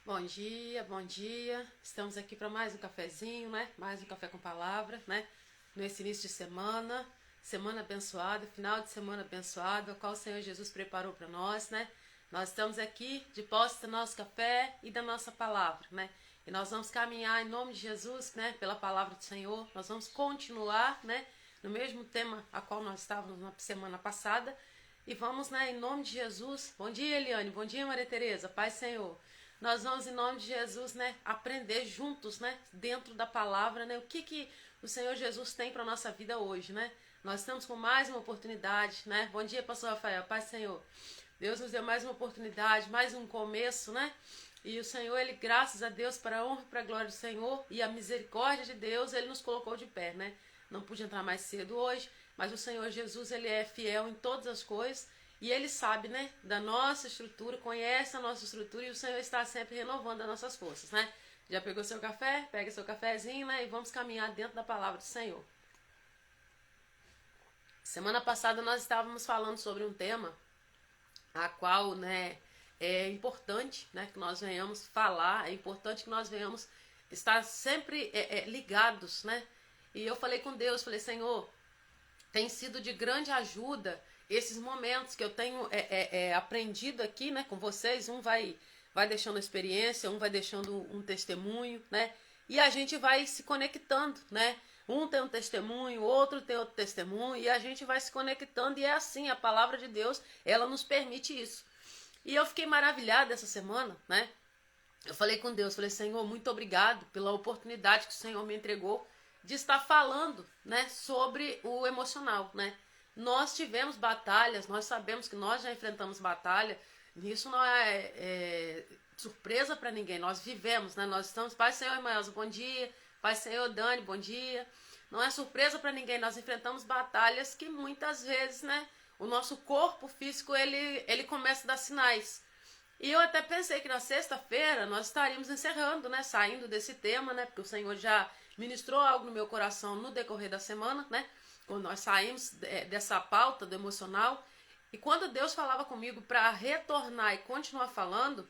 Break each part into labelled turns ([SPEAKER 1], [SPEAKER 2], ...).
[SPEAKER 1] Bom dia, bom dia. Estamos aqui para mais um cafezinho, né? Mais um café com palavra, né? Nesse início de semana, semana abençoada, final de semana abençoado, a qual o Senhor Jesus preparou para nós, né? Nós estamos aqui de posse do nosso café e da nossa palavra, né? E nós vamos caminhar em nome de Jesus, né? Pela palavra do Senhor. Nós vamos continuar, né? No mesmo tema a qual nós estávamos na semana passada. E vamos, né? Em nome de Jesus. Bom dia, Eliane. Bom dia, Maria Tereza. Paz, Senhor. Nós vamos, em nome de Jesus, né, aprender juntos, né, dentro da palavra, né, o que o Senhor Jesus tem para a nossa vida hoje, né? Nós estamos com mais uma oportunidade, né? Bom dia, pastor Rafael, paz, Senhor. Deus nos deu mais uma oportunidade, mais um começo, né? E o Senhor, ele, graças a Deus, para a honra e para a glória do Senhor e a misericórdia de Deus, ele nos colocou de pé, né? Não pude entrar mais cedo hoje, mas o Senhor Jesus, ele é fiel em todas as coisas. E ele sabe, né, da nossa estrutura, conhece a nossa estrutura e o Senhor está sempre renovando as nossas forças, né? Já pegou seu café? Pega seu cafezinho, né? E vamos caminhar dentro da palavra do Senhor. Semana passada nós estávamos falando sobre um tema a qual, né, é importante, né, que nós venhamos falar, é importante que nós venhamos estar sempre ligados, né? E eu falei com Deus, falei, Senhor, tem sido de grande ajuda esses momentos que eu tenho aprendido aqui, né, com vocês. Um vai deixando a experiência, um vai deixando um testemunho, né, e a gente vai se conectando, né. Um tem um testemunho, outro tem outro testemunho, e a gente vai se conectando, e é assim, a palavra de Deus, ela nos permite isso. E eu fiquei maravilhada essa semana, né. Eu falei com Deus, falei, Senhor, muito obrigado pela oportunidade que o Senhor me entregou de estar falando, né, sobre o emocional, né. Nós tivemos batalhas, nós sabemos que nós já enfrentamos batalha, isso não é surpresa para ninguém, nós vivemos, né, nós estamos, Pai Senhor Emaelza, bom dia, Pai Senhor Dani, bom dia, não é surpresa para ninguém, nós enfrentamos batalhas que muitas vezes, né, o nosso corpo físico, ele começa a dar sinais. E eu até pensei que na sexta-feira nós estaríamos encerrando, né, saindo desse tema, né, porque o Senhor já ministrou algo no meu coração no decorrer da semana, né, quando nós saímos dessa pauta do emocional. E quando Deus falava comigo para retornar e continuar falando,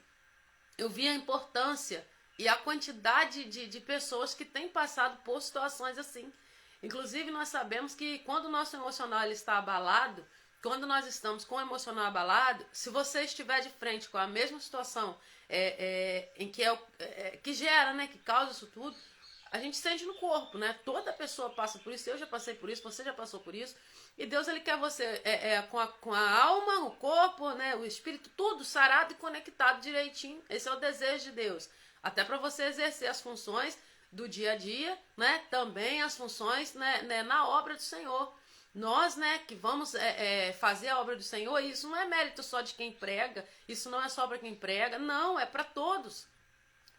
[SPEAKER 1] eu vi a importância e a quantidade de pessoas que têm passado por situações assim. Inclusive, nós sabemos que quando o nosso emocional ele está abalado, quando nós estamos com o emocional abalado, se você estiver de frente com a mesma situação em que que gera, né, que causa isso tudo, a gente sente no corpo, né? Toda pessoa passa por isso, eu já passei por isso, você já passou por isso. E Deus, ele quer você com a alma, o corpo, né, o espírito, tudo sarado e conectado direitinho. Esse é o desejo de Deus. Até para você exercer as funções do dia a dia, né? Também as funções, né, na obra do Senhor. Nós, né, que vamos fazer a obra do Senhor, isso não é mérito só de quem prega, isso não é só para quem prega, não, é para todos.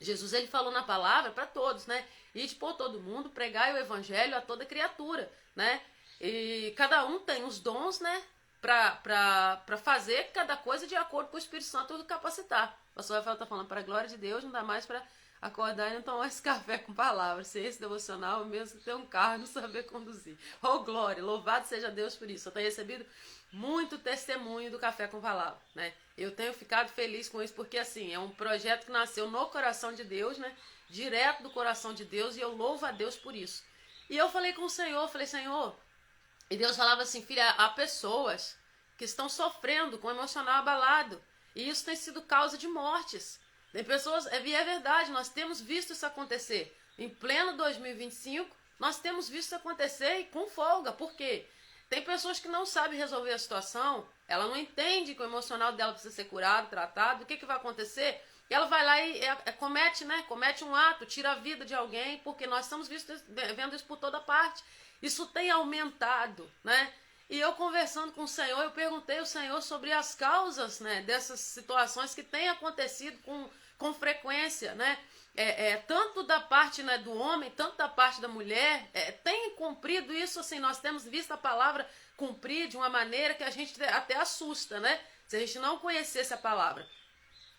[SPEAKER 1] Jesus, ele falou na palavra para todos, né? Ide por todo mundo, pregai o evangelho a toda criatura, né? E cada um tem os dons, né? Para fazer cada coisa de acordo com o Espírito Santo o capacitar. O pastor Rafael está falando, para a glória de Deus, não dá mais para acordar e não tomar esse café com palavras. Ser esse devocional mesmo que ter um carro e não saber conduzir. Oh, glória, louvado seja Deus por isso. Eu tenho recebido muito testemunho do Café com Palavra, né? Eu tenho ficado feliz com isso, porque assim, é um projeto que nasceu no coração de Deus, né? Direto do coração de Deus, e eu louvo a Deus por isso. E eu falei com o Senhor, falei, Senhor, e Deus falava assim, filha, há pessoas que estão sofrendo com o emocional abalado, e isso tem sido causa de mortes. Tem pessoas, e é verdade, nós temos visto isso acontecer. Em pleno 2025, nós temos visto isso acontecer e com folga. Por quê? Tem pessoas que não sabem resolver a situação, ela não entende que o emocional dela precisa ser curado, tratado, o que vai acontecer? E ela vai lá e comete um ato, tira a vida de alguém, porque nós estamos vendo isso por toda parte. Isso tem aumentado, né? E eu conversando com o Senhor, eu perguntei ao Senhor sobre as causas, né, dessas situações que têm acontecido com frequência, né? Tanto da parte, né, do homem, tanto da parte da mulher, tem cumprido isso, assim, nós temos visto a palavra cumprir de uma maneira que a gente até assusta, né? Se a gente não conhecesse a palavra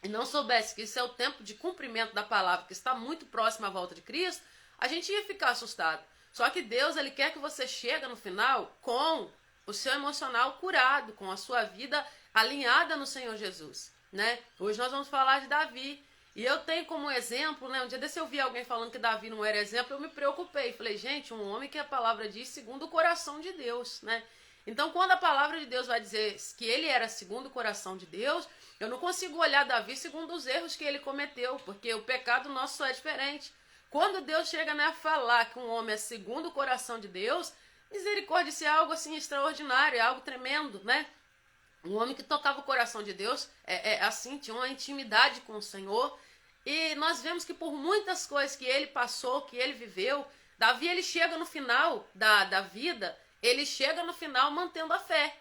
[SPEAKER 1] e não soubesse que isso é o tempo de cumprimento da palavra, que está muito próximo à volta de Cristo, a gente ia ficar assustado. Só que Deus, ele quer que você chegue no final com o seu emocional curado, com a sua vida alinhada no Senhor Jesus, né? Hoje nós vamos falar de Davi. E eu tenho como exemplo, né? Um dia desse eu vi alguém falando que Davi não era exemplo, eu me preocupei. Falei, gente, um homem que a palavra diz segundo o coração de Deus, né? Então, quando a palavra de Deus vai dizer que ele era segundo o coração de Deus, eu não consigo olhar Davi segundo os erros que ele cometeu, porque o pecado nosso é diferente. Quando Deus chega, né, a falar que um homem é segundo o coração de Deus, misericórdia, isso é algo assim extraordinário, é algo tremendo, né? Um homem que tocava o coração de Deus, assim, tinha uma intimidade com o Senhor. E nós vemos que por muitas coisas que ele passou, que ele viveu, Davi, ele chega no final da vida, ele chega no final mantendo a fé.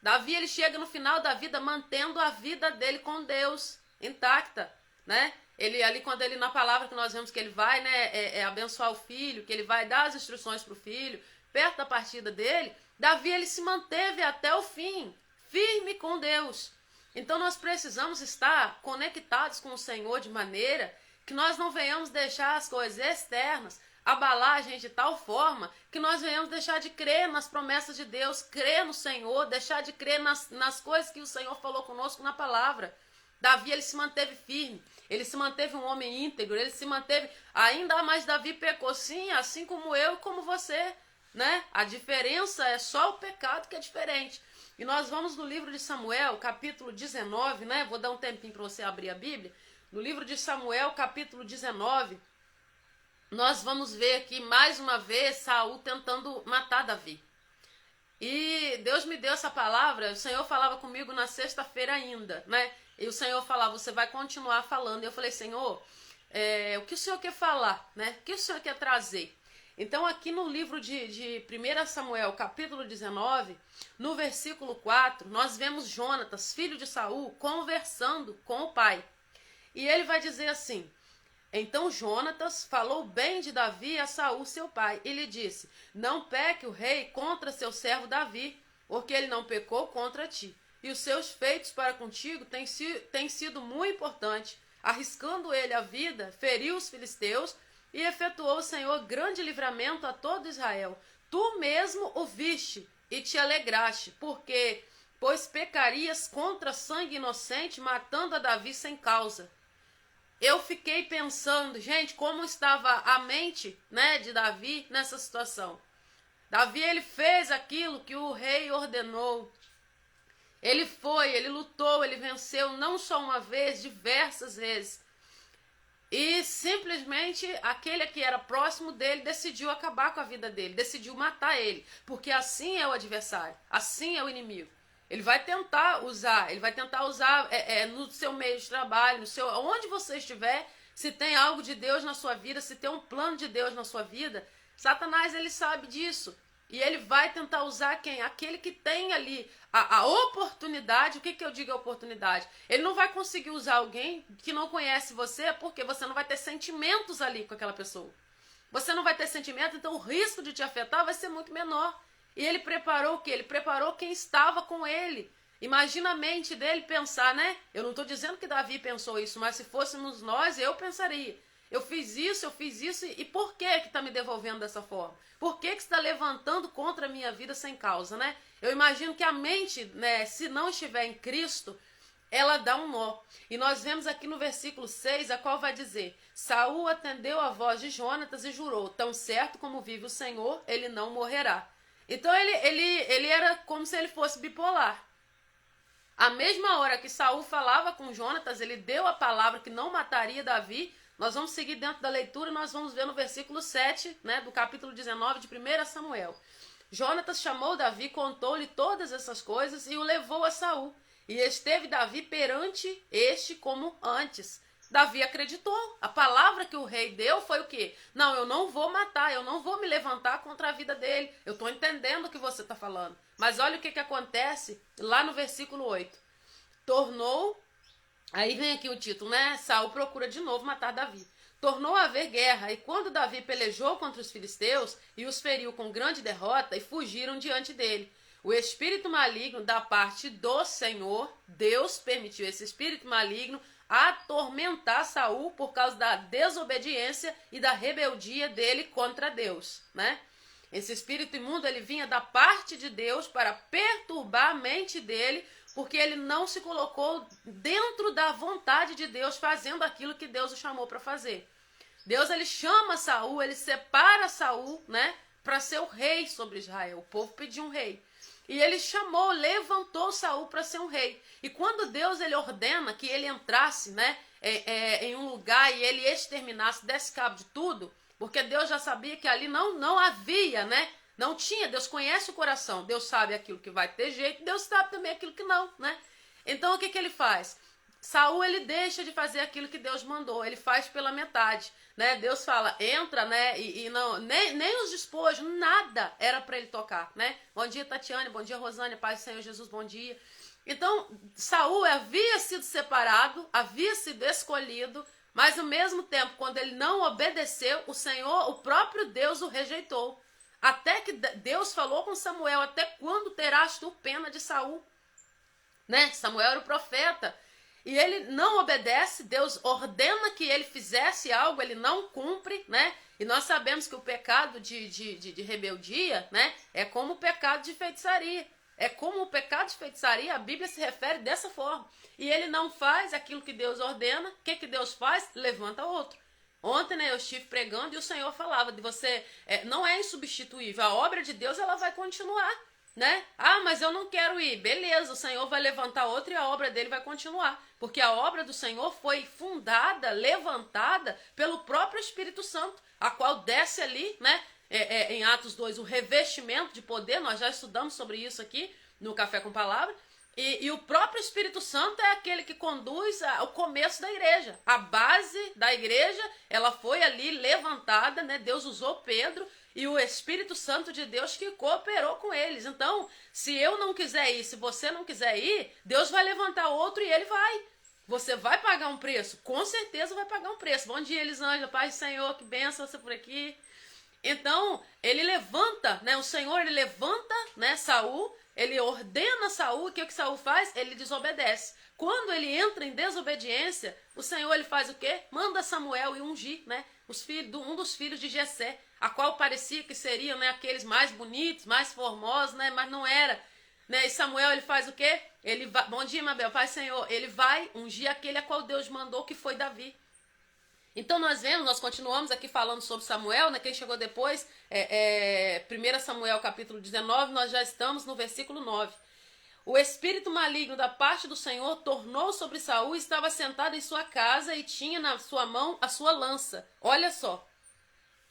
[SPEAKER 1] Davi, ele chega no final da vida mantendo a vida dele com Deus intacta, né? Ele ali, quando ele, na palavra que nós vemos que ele vai, né, abençoar o filho, que ele vai dar as instruções para o filho, perto da partida dele, Davi, ele se manteve até o fim, firme com Deus. Então nós precisamos estar conectados com o Senhor de maneira que nós não venhamos deixar as coisas externas abalar a gente de tal forma que nós venhamos deixar de crer nas promessas de Deus, crer no Senhor, deixar de crer nas coisas que o Senhor falou conosco na palavra. Davi, ele se manteve firme, ele se manteve um homem íntegro, ele se manteve, ainda mais Davi pecou, sim, assim como eu e como você, né? A diferença é só o pecado que é diferente. E nós vamos no livro de Samuel, capítulo 19, né? Vou dar um tempinho para você abrir a Bíblia. No livro de Samuel, capítulo 19, nós vamos ver aqui mais uma vez Saul tentando matar Davi. E Deus me deu essa palavra, o Senhor falava comigo na sexta-feira ainda, né? E o Senhor falava, você vai continuar falando. E eu falei, Senhor, o que o Senhor quer falar, né? O que o Senhor quer trazer? Então aqui no livro de 1 Samuel, capítulo 19, no versículo 4, nós vemos Jonatas, filho de Saul, conversando com o pai. E ele vai dizer assim, então Jonatas falou bem de Davi a Saul, seu pai, e lhe disse, não peque o rei contra seu servo Davi, porque ele não pecou contra ti. E os seus feitos para contigo têm sido muito importantes. Arriscando ele a vida, feriu os filisteus e efetuou o Senhor grande livramento a todo Israel. Tu mesmo o viste e te alegraste, pois pecarias contra sangue inocente, matando a Davi sem causa. Eu fiquei pensando, gente, como estava a mente, né, de Davi nessa situação. Davi, ele fez aquilo que o rei ordenou. Ele foi, ele lutou, ele venceu não só uma vez, diversas vezes. E simplesmente aquele que era próximo dele decidiu acabar com a vida dele, decidiu matar ele, porque assim é o adversário, assim é o inimigo. Ele vai tentar usar no seu meio de trabalho, onde você estiver, se tem algo de Deus na sua vida, se tem um plano de Deus na sua vida, Satanás, ele sabe disso. E ele vai tentar usar quem? Aquele que tem ali a oportunidade. O que eu digo a oportunidade? Ele não vai conseguir usar alguém que não conhece você, porque você não vai ter sentimentos ali com aquela pessoa. Você não vai ter sentimento, então o risco de te afetar vai ser muito menor. E ele preparou o quê? Ele preparou quem estava com ele. Imagina a mente dele pensar, né? Eu não estou dizendo que Davi pensou isso, mas se fôssemos nós, eu pensaria. Eu fiz isso, e por que está me devolvendo dessa forma? Por que está levantando contra a minha vida sem causa, né? Eu imagino que a mente, né, se não estiver em Cristo, ela dá um nó. E nós vemos aqui no versículo 6, a qual vai dizer, Saul atendeu a voz de Jonatas e jurou, tão certo como vive o Senhor, ele não morrerá. Então ele era como se ele fosse bipolar. A mesma hora que Saul falava com Jonatas, ele deu a palavra que não mataria Davi. Nós vamos seguir dentro da leitura e nós vamos ver no versículo 7, né, do capítulo 19 de 1 Samuel. Jonatas chamou Davi, contou-lhe todas essas coisas e o levou a Saul. E esteve Davi perante este como antes. Davi acreditou. A palavra que o rei deu foi o quê? Não, eu não vou matar, eu não vou me levantar contra a vida dele. Eu estou entendendo o que você está falando. Mas olha o que acontece lá no versículo 8. Aí vem aqui o título, né? Saul procura de novo matar Davi. Tornou a haver guerra, e quando Davi pelejou contra os filisteus, e os feriu com grande derrota, e fugiram diante dele. O espírito maligno da parte do Senhor, Deus permitiu esse espírito maligno atormentar Saul por causa da desobediência e da rebeldia dele contra Deus, né? Esse espírito imundo, ele vinha da parte de Deus para perturbar a mente dele, Porque ele não se colocou dentro da vontade de Deus, fazendo aquilo que Deus o chamou para fazer. Deus, ele chama Saul, ele separa Saul, né, para ser o rei sobre Israel. O povo pediu um rei. E ele chamou, levantou Saul para ser um rei. E quando Deus, ele ordena que ele entrasse, né, em um lugar e ele exterminasse, desse cabo de tudo, porque Deus já sabia que ali não havia, né, não tinha. Deus conhece o coração, Deus sabe aquilo que vai ter jeito, Deus sabe também aquilo que não, né. Então o que ele faz? Saul, ele deixa de fazer aquilo que Deus mandou, ele faz pela metade, né? Deus fala, entra, né? E não, nem os despojos, nada era para ele tocar, né? Bom dia, Tatiane, bom dia, Rosânia, Paz do Senhor Jesus, bom dia. Então, Saul havia sido separado, havia sido escolhido, mas ao mesmo tempo, quando ele não obedeceu, o Senhor, o próprio Deus o rejeitou. Até que Deus falou com Samuel, até quando terás tu pena de Saul? Né? Samuel era o profeta. E ele não obedece, Deus ordena que ele fizesse algo, ele não cumpre, né? E nós sabemos que o pecado de rebeldia, né, é como o pecado de feitiçaria. É como o pecado de feitiçaria, a Bíblia se refere dessa forma. E ele não faz aquilo que Deus ordena, o que Deus faz? Levanta outro. Ontem, né, eu estive pregando e o Senhor falava de você, não é insubstituível, a obra de Deus ela vai continuar. Né? Ah, mas eu não quero ir. Beleza, o Senhor vai levantar outro e a obra dele vai continuar. Porque a obra do Senhor foi fundada, levantada pelo próprio Espírito Santo, a qual desce ali, né? Em Atos 2, o revestimento de poder. Nós já estudamos sobre isso aqui no Café com Palavra. E o próprio Espírito Santo é aquele que conduz o começo da igreja. A base da igreja, ela foi ali levantada, né? Deus usou Pedro e o Espírito Santo de Deus que cooperou com eles. Então, se eu não quiser ir, se você não quiser ir, Deus vai levantar outro e ele vai. Você vai pagar um preço? Com certeza vai pagar um preço. Bom dia, Elisângela, paz do Senhor, que benção você por aqui. Então, ele levanta, né? O Senhor, ele levanta, né, Saul, ele ordena Saul, o que Saul faz? Ele desobedece. Quando ele entra em desobediência, o Senhor, ele faz o quê? Manda Samuel e ungir, né? Um dos filhos de Jessé, a qual parecia que seriam, né, aqueles mais bonitos, mais formosos, né, mas não era. Né? E Samuel, ele faz o quê? Ele vai, bom dia, Mabel, Pai Senhor. Ele vai ungir aquele a qual Deus mandou, que foi Davi. Então nós continuamos aqui falando sobre Samuel, né? Quem chegou depois, 1 Samuel capítulo 19, nós já estamos no versículo 9. O espírito maligno da parte do Senhor tornou sobre Saul e estava sentado em sua casa e tinha na sua mão a sua lança. Olha só,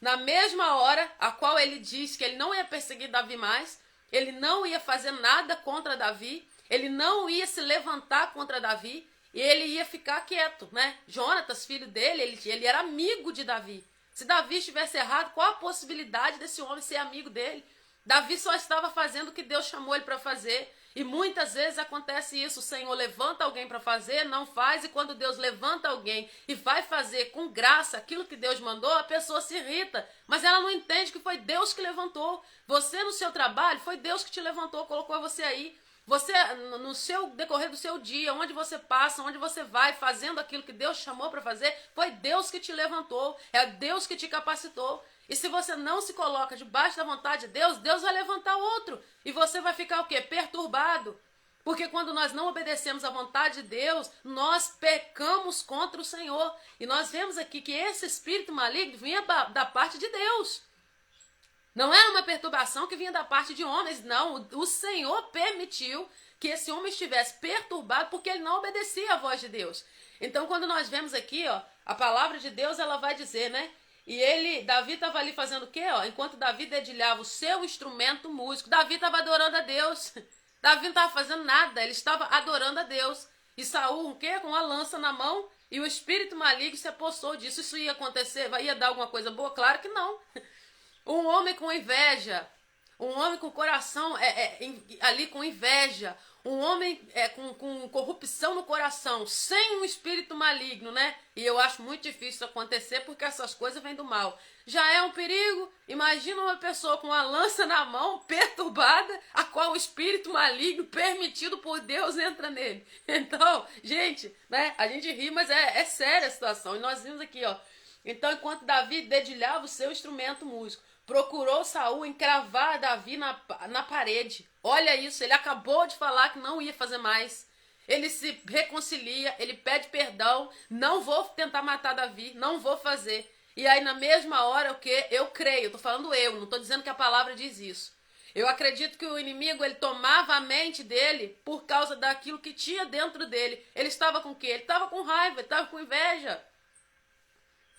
[SPEAKER 1] na mesma hora a qual ele diz que ele não ia perseguir Davi mais, ele não ia fazer nada contra Davi, ele não ia se levantar contra Davi, e ele ia ficar quieto, né? Jonatas, filho dele, ele era amigo de Davi. Se Davi estivesse errado, qual a possibilidade desse homem ser amigo dele? Davi só estava fazendo o que Deus chamou ele para fazer. E muitas vezes acontece isso. O Senhor levanta alguém para fazer, não faz. E quando Deus levanta alguém e vai fazer com graça aquilo que Deus mandou, a pessoa se irrita. Mas ela não entende que foi Deus que levantou. Você no seu trabalho, foi Deus que te levantou, colocou você aí. Você, no seu decorrer do seu dia, onde você passa, onde você vai, fazendo aquilo que Deus chamou para fazer, foi Deus que te levantou, é Deus que te capacitou. E se você não se coloca debaixo da vontade de Deus, Deus vai levantar outro. E você vai ficar o quê? Perturbado. Porque quando nós não obedecemos à vontade de Deus, nós pecamos contra o Senhor. E nós vemos aqui que esse espírito maligno vinha da parte de Deus. Não era uma perturbação que vinha da parte de homens, não. O Senhor permitiu que esse homem estivesse perturbado porque ele não obedecia à voz de Deus. Então, quando nós vemos aqui, ó, a palavra de Deus, ela vai dizer, né? E Davi estava ali fazendo o quê? Ó? Enquanto Davi dedilhava o seu instrumento músico, Davi estava adorando a Deus. Davi não estava fazendo nada, ele estava adorando a Deus. E Saul, o quê? Com a lança na mão, e o espírito maligno se apossou disso. Isso ia acontecer? Ia dar alguma coisa boa? Claro que não. Um homem com inveja, um homem com coração ali com inveja, um homem com corrupção no coração, sem um espírito maligno, né? E eu acho muito difícil isso acontecer porque essas coisas vêm do mal. Já é um perigo. Imagina uma pessoa com uma lança na mão, perturbada, a qual o espírito maligno, permitido por Deus, entra nele. Então, gente, né? A gente ri, mas é séria a situação. E nós vimos aqui, ó. Então, enquanto Davi dedilhava o seu instrumento músico, procurou Saul encravar Davi na parede. Olha isso, ele acabou de falar que não ia fazer mais. Ele se reconcilia, ele pede perdão, não vou tentar matar Davi, não vou fazer. E aí na mesma hora, o que? Eu creio, tô falando eu, não tô dizendo que a palavra diz isso. Eu acredito que o inimigo, ele tomava a mente dele por causa daquilo que tinha dentro dele. Ele estava com o quê? Ele estava com raiva, ele estava com inveja.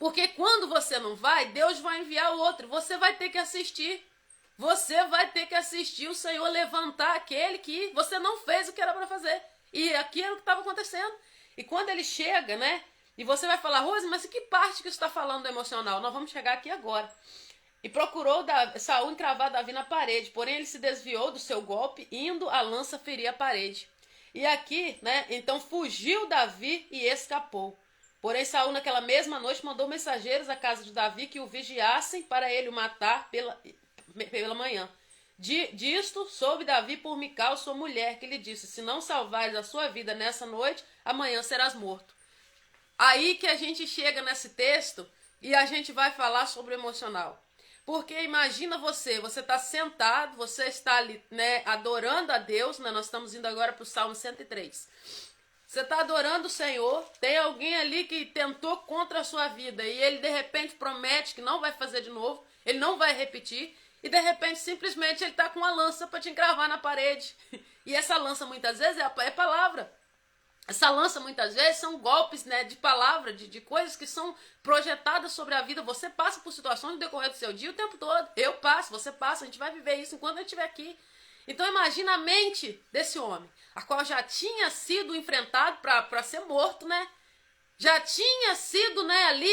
[SPEAKER 1] Porque quando você não vai, Deus vai enviar o outro. Você vai ter que assistir. Você vai ter que assistir o Senhor levantar aquele que você não fez o que era para fazer. E aquilo era o que estava acontecendo. E quando ele chega, né? E você vai falar, Rose, mas que parte que você está falando do emocional? Nós vamos chegar aqui agora. E procurou Saul encravar Davi na parede, porém ele se desviou do seu golpe, indo a lança ferir a parede. E aqui, né, então fugiu Davi e escapou. Porém Saul naquela mesma noite mandou mensageiros à casa de Davi que o vigiassem para ele o matar pela manhã. Disto soube Davi por Mical, sua mulher, que lhe disse, se não salvares a sua vida nessa noite, amanhã serás morto. Aí que a gente chega nesse texto e a gente vai falar sobre o emocional. Porque imagina você está sentado, você está ali, né, adorando a Deus, né, nós estamos indo agora para o Salmo 103. Você está adorando o Senhor, tem alguém ali que tentou contra a sua vida e ele de repente promete que não vai fazer de novo, ele não vai repetir e de repente simplesmente ele está com uma lança para te encravar na parede. E essa lança muitas vezes é palavra. Essa lança muitas vezes são golpes, né, de palavra, de coisas que são projetadas sobre a vida. Você passa por situações no decorrer do seu dia o tempo todo. Eu passo, você passa, a gente vai viver isso enquanto a gente estiver aqui. Então imagina a mente desse homem, a qual já tinha sido enfrentado para ser morto, né? Já tinha sido, né, ali,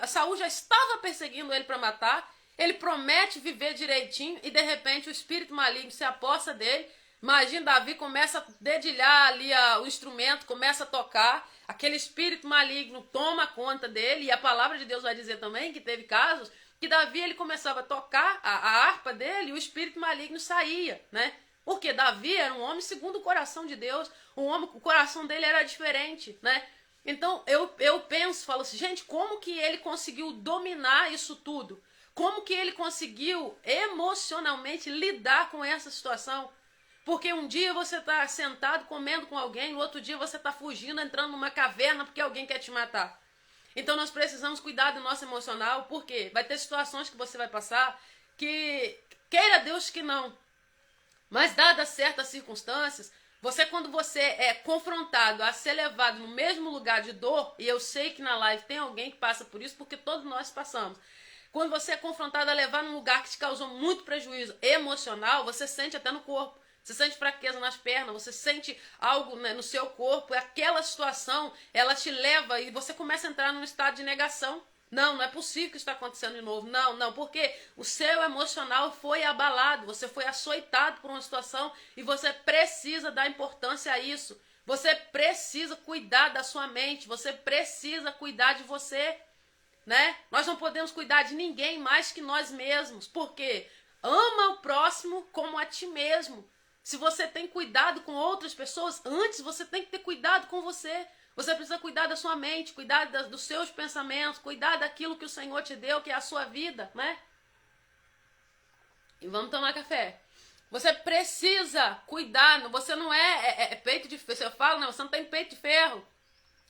[SPEAKER 1] Saul já estava perseguindo ele para matar. Ele promete viver direitinho e de repente o espírito maligno se aposta dele. Imagina, Davi começa a dedilhar ali o instrumento, começa a tocar, aquele espírito maligno toma conta dele, e a palavra de Deus vai dizer também que teve casos que Davi ele começava a tocar a harpa dele e o espírito maligno saía, né? Porque Davi era um homem segundo o coração de Deus, o coração dele era diferente, né? Então eu penso, falo assim, gente, como que ele conseguiu dominar isso tudo? Como que ele conseguiu emocionalmente lidar com essa situação? Porque um dia você está sentado comendo com alguém, no outro dia você está fugindo, entrando numa caverna porque alguém quer te matar. Então nós precisamos cuidar do nosso emocional, porque vai ter situações que você vai passar que queira Deus que não. Mas dadas certas circunstâncias, quando você é confrontado a ser levado no mesmo lugar de dor, e eu sei que na live tem alguém que passa por isso, porque todos nós passamos. Quando você é confrontado a levar num lugar que te causou muito prejuízo emocional, você sente até no corpo. Você sente fraqueza nas pernas, você sente algo, né, no seu corpo, e aquela situação, ela te leva e você começa a entrar num estado de negação. Não é possível que isso está acontecendo de novo. Não, porque o seu emocional foi abalado, você foi açoitado por uma situação e você precisa dar importância a isso. Você precisa cuidar da sua mente, você precisa cuidar de você, né? Nós não podemos cuidar de ninguém mais que nós mesmos. Por quê? Ama o próximo como a ti mesmo. Se você tem cuidado com outras pessoas, antes você tem que ter cuidado com você. Você precisa cuidar da sua mente, cuidar dos seus pensamentos, cuidar daquilo que o Senhor te deu, que é a sua vida, né? E vamos tomar café. Você precisa cuidar, você não é peito de ferro. Eu falo, não, você não tem peito de ferro.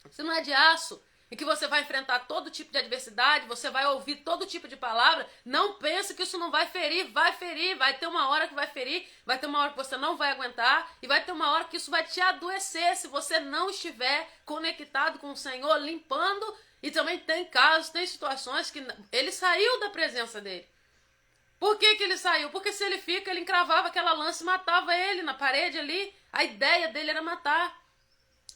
[SPEAKER 1] Você não é de aço. E que você vai enfrentar todo tipo de adversidade, você vai ouvir todo tipo de palavra. Não pense que isso não vai ferir, vai ter uma hora que vai ferir, vai ter uma hora que você não vai aguentar, e vai ter uma hora que isso vai te adoecer se você não estiver conectado com o Senhor, limpando. E também tem casos, tem situações que ele saiu da presença dele. Por que ele saiu? Porque se ele fica, ele encravava aquela lança e matava ele na parede ali. A ideia dele era matar.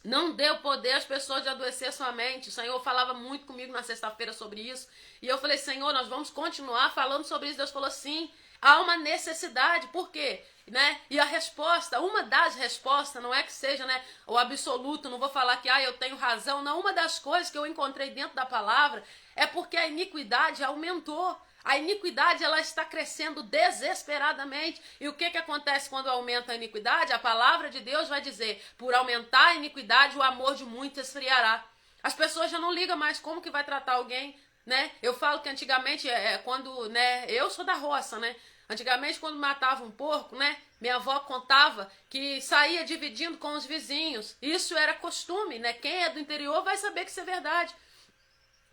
[SPEAKER 1] Não deu poder às pessoas de adoecer a sua mente. O Senhor falava muito comigo na sexta-feira sobre isso. E eu falei, Senhor, nós vamos continuar falando sobre isso. Deus falou, sim, há uma necessidade. Por quê? Né? E a resposta, uma das respostas, não é que seja, né, o absoluto, não vou falar que eu tenho razão. Não, uma das coisas que eu encontrei dentro da palavra é porque a iniquidade aumentou. A iniquidade, ela está crescendo desesperadamente. E o que acontece quando aumenta a iniquidade? A palavra de Deus vai dizer, por aumentar a iniquidade, o amor de muitos esfriará. As pessoas já não ligam mais como que vai tratar alguém. né? Eu falo que antigamente, quando, né, eu sou da roça, né? Antigamente, quando matava um porco, né? Minha avó contava que saía dividindo com os vizinhos. Isso era costume, né? Quem é do interior vai saber que isso é verdade.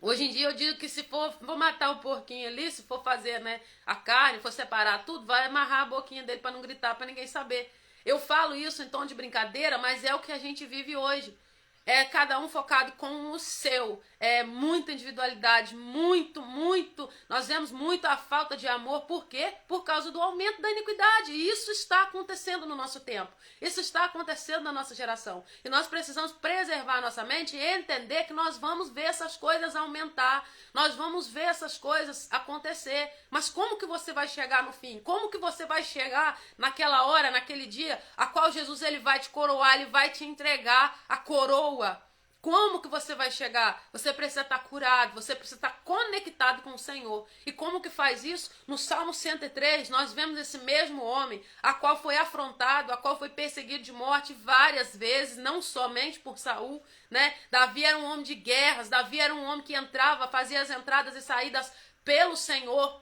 [SPEAKER 1] Hoje em dia eu digo que se for matar o porquinho ali, se for fazer, né, a carne, for separar tudo, vai amarrar a boquinha dele para não gritar, para ninguém saber. Eu falo isso em tom de brincadeira, mas é o que a gente vive hoje. É cada um focado com o seu. É muita individualidade, muito. Nós vemos muito a falta de amor. Por quê? Por causa do aumento da iniquidade. E isso está acontecendo no nosso tempo. Isso está acontecendo na nossa geração. E nós precisamos preservar a nossa mente e entender que nós vamos ver essas coisas aumentar. Nós vamos ver essas coisas acontecer. Mas como que você vai chegar no fim? Como que você vai chegar naquela hora, naquele dia, a qual Jesus ele vai te coroar, ele vai te entregar a coroa? Como que você vai chegar? Você precisa estar curado, você precisa estar conectado com o Senhor. E como que faz isso? No Salmo 103, nós vemos esse mesmo homem, a qual foi afrontado, a qual foi perseguido de morte várias vezes, não somente por Saul, né? Davi era um homem de guerras, Davi era um homem que entrava, fazia as entradas e saídas pelo Senhor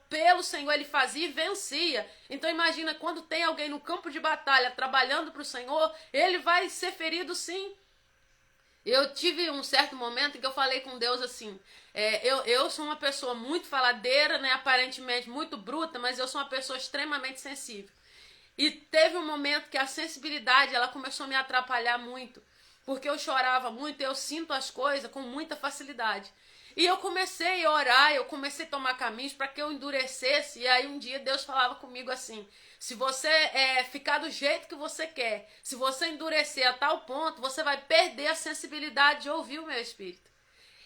[SPEAKER 1] ele fazia e vencia. Então imagina, quando tem alguém no campo de batalha trabalhando para o Senhor, ele vai ser ferido sim. Eu tive um certo momento em que eu falei com Deus assim, eu sou uma pessoa muito faladeira, né, aparentemente muito bruta, mas eu sou uma pessoa extremamente sensível. E teve um momento que a sensibilidade ela começou a me atrapalhar muito, porque eu chorava muito, eu sinto as coisas com muita facilidade. E eu comecei a orar, eu comecei a tomar caminhos para que eu endurecesse, e aí um dia Deus falava comigo assim, se você ficar do jeito que você quer, se você endurecer a tal ponto, você vai perder a sensibilidade de ouvir o meu espírito.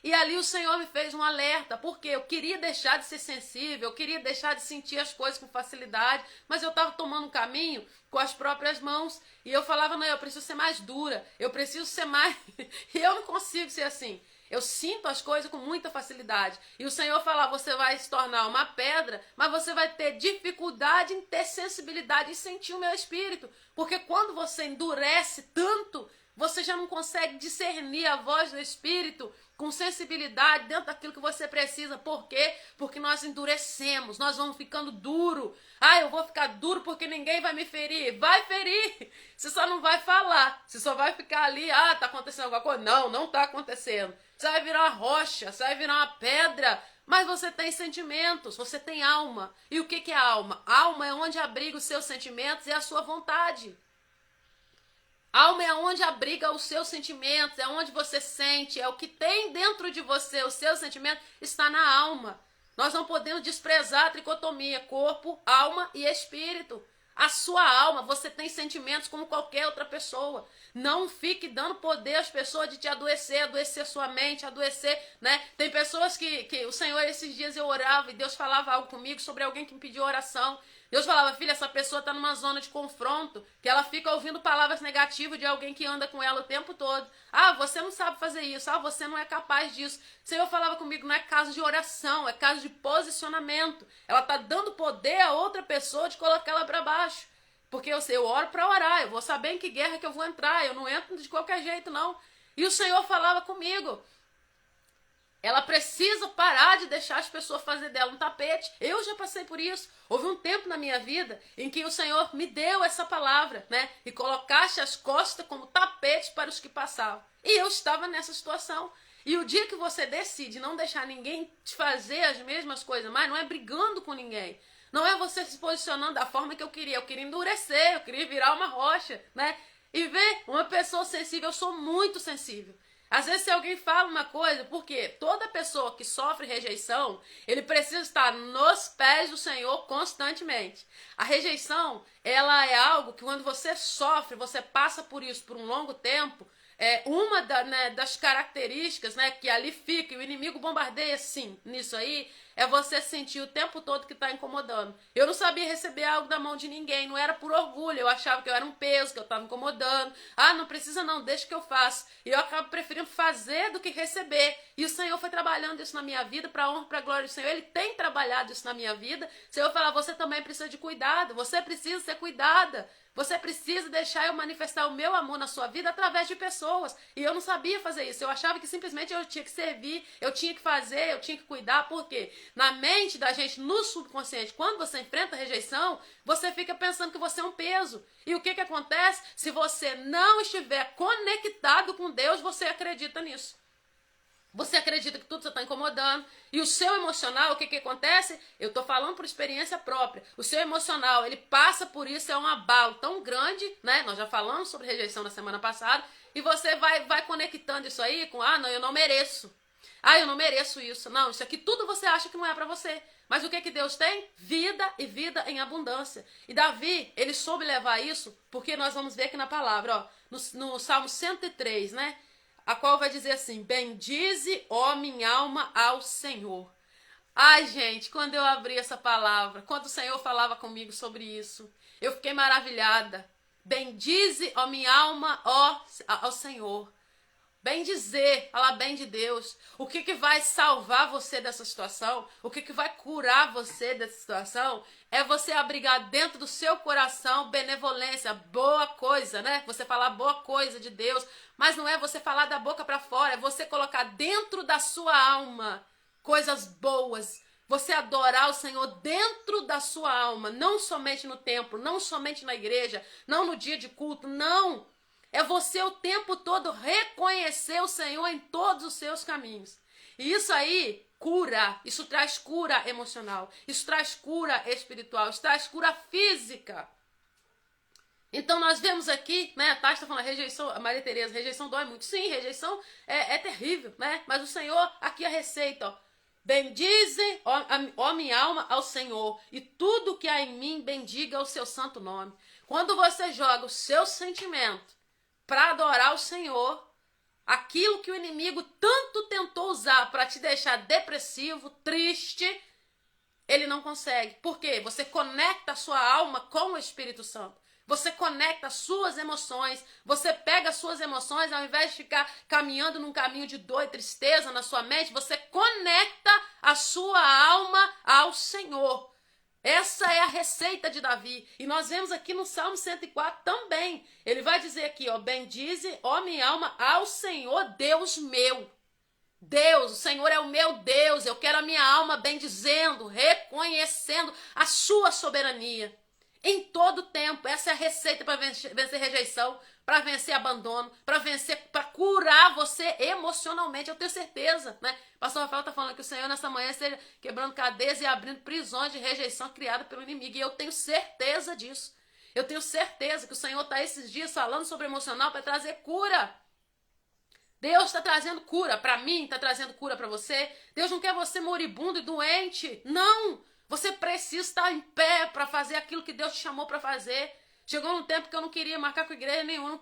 [SPEAKER 1] E ali o Senhor me fez um alerta, porque eu queria deixar de ser sensível, eu queria deixar de sentir as coisas com facilidade, mas eu estava tomando um caminho com as próprias mãos, e eu falava, não, eu preciso ser mais dura, eu preciso ser mais... e eu não consigo ser assim. Eu sinto as coisas com muita facilidade. E o Senhor fala, você vai se tornar uma pedra, mas você vai ter dificuldade em ter sensibilidade e sentir o meu espírito. Porque quando você endurece tanto, você já não consegue discernir a voz do Espírito com sensibilidade dentro daquilo que você precisa. Por quê? Porque nós endurecemos, nós vamos ficando duro. Ah, eu vou ficar duro porque ninguém vai me ferir. Vai ferir! Você só não vai falar. Você só vai ficar ali, tá acontecendo alguma coisa? Não, não tá acontecendo. Você vai virar uma rocha, você vai virar uma pedra. Mas você tem sentimentos, você tem alma. E o que é alma? Alma é onde abriga os seus sentimentos e a sua vontade. Alma é onde abriga os seus sentimentos, é onde você sente, é o que tem dentro de você, o seu sentimento está na alma. Nós não podemos desprezar a tricotomia, corpo, alma e espírito. A sua alma, você tem sentimentos como qualquer outra pessoa. Não fique dando poder às pessoas de te adoecer sua mente, adoecer, né? Tem pessoas que o Senhor, esses dias eu orava e Deus falava algo comigo sobre alguém que me pediu oração. Deus falava, filha, essa pessoa está numa zona de confronto, que ela fica ouvindo palavras negativas de alguém que anda com ela o tempo todo. Ah, você não sabe fazer isso. Ah, você não é capaz disso. O Senhor falava comigo, não é caso de oração, é caso de posicionamento. Ela está dando poder a outra pessoa de colocar ela para baixo. Porque eu oro para orar, eu vou saber em que guerra que eu vou entrar, eu não entro de qualquer jeito, não. E o Senhor falava comigo, ela precisa parar de deixar as pessoas fazer dela um tapete. Eu já passei por isso. Houve um tempo na minha vida em que o Senhor me deu essa palavra, né? E colocaste as costas como tapete para os que passavam. E eu estava nessa situação. E o dia que você decide não deixar ninguém te fazer as mesmas coisas mais, não é brigando com ninguém. Não é você se posicionando da forma que eu queria. Eu queria endurecer, eu queria virar uma rocha, né? E ver, uma pessoa sensível, eu sou muito sensível. Às vezes se alguém fala uma coisa, porque toda pessoa que sofre rejeição, ele precisa estar nos pés do Senhor constantemente. A rejeição, ela é algo que quando você sofre, você passa por isso por um longo tempo, uma das características, né, que ali fica, e o inimigo bombardeia sim, nisso aí, é você sentir o tempo todo que está incomodando. Eu não sabia receber algo da mão de ninguém, não era por orgulho, eu achava que eu era um peso, que eu estava incomodando. Ah, não precisa não, deixa que eu faço. E eu acabo preferindo fazer do que receber. E o Senhor foi trabalhando isso na minha vida, para a honra, para a glória do Senhor. Ele tem trabalhado isso na minha vida. O Senhor fala, você também precisa de cuidado, você precisa ser cuidada. Você precisa deixar eu manifestar o meu amor na sua vida através de pessoas. E eu não sabia fazer isso. Eu achava que simplesmente eu tinha que servir, eu tinha que fazer, eu tinha que cuidar. Por quê? Na mente da gente, no subconsciente, quando você enfrenta rejeição, você fica pensando que você é um peso. E o que acontece? Se você não estiver conectado com Deus, você acredita nisso. Você acredita que tudo você está incomodando. E o seu emocional, o que acontece? Eu estou falando por experiência própria. O seu emocional, ele passa por isso, é um abalo tão grande, né? Nós já falamos sobre rejeição na semana passada. E você vai conectando isso aí com, não, eu não mereço. Eu não mereço isso. Não, isso aqui tudo você acha que não é para você. Mas o que Deus tem? Vida e vida em abundância. E Davi, ele soube levar isso, porque nós vamos ver aqui na palavra, ó, no Salmo 103, né? A qual vai dizer assim: bendize, ó minha alma, ao Senhor. Ai, gente, quando eu abri essa palavra, quando o Senhor falava comigo sobre isso, eu fiquei maravilhada. Bendize, ó minha alma, ó ao Senhor. Bem dizer, falar bem de Deus. O que vai salvar você dessa situação, o que vai curar você dessa situação, é você abrigar dentro do seu coração benevolência, boa coisa, né? Você falar boa coisa de Deus, mas não é você falar da boca para fora, é você colocar dentro da sua alma coisas boas. Você adorar o Senhor dentro da sua alma, não somente no templo, não somente na igreja, não no dia de culto, não. É você o tempo todo reconhecer o Senhor em todos os seus caminhos. E isso aí cura, isso traz cura emocional, isso traz cura espiritual, isso traz cura física. Então nós vemos aqui, né, a Tati está falando, rejeição, a Maria Tereza, rejeição dói muito. Sim, rejeição é terrível, né? Mas o Senhor, aqui a receita, ó. Bendize, ó minha alma, ao Senhor, e tudo que há em mim bendiga o seu santo nome. Quando você joga o seu sentimento para adorar o Senhor, aquilo que o inimigo tanto tentou usar para te deixar depressivo, triste, ele não consegue. Por quê? Você conecta a sua alma com o Espírito Santo. Você conecta as suas emoções, você pega as suas emoções, ao invés de ficar caminhando num caminho de dor e tristeza na sua mente, você conecta a sua alma ao Senhor. Essa é a receita de Davi. E nós vemos aqui no Salmo 104 também. Ele vai dizer aqui, ó, bendize, ó minha alma, ao Senhor Deus meu. Deus, o Senhor é o meu Deus. Eu quero a minha alma bendizendo, reconhecendo a sua soberania. Em todo tempo, essa é a receita para vencer rejeição, para vencer abandono, para curar você emocionalmente, eu tenho certeza, né? O pastor Rafael está falando que o Senhor nessa manhã esteja quebrando cadeias e abrindo prisões de rejeição criada pelo inimigo, e eu tenho certeza disso. Eu tenho certeza que o Senhor está esses dias falando sobre emocional para trazer cura. Deus está trazendo cura para mim, está trazendo cura para você. Deus não quer você moribundo e doente, não! Você precisa estar em pé para fazer aquilo que Deus te chamou para fazer. Chegou um tempo que eu não queria marcar com igreja nenhuma, não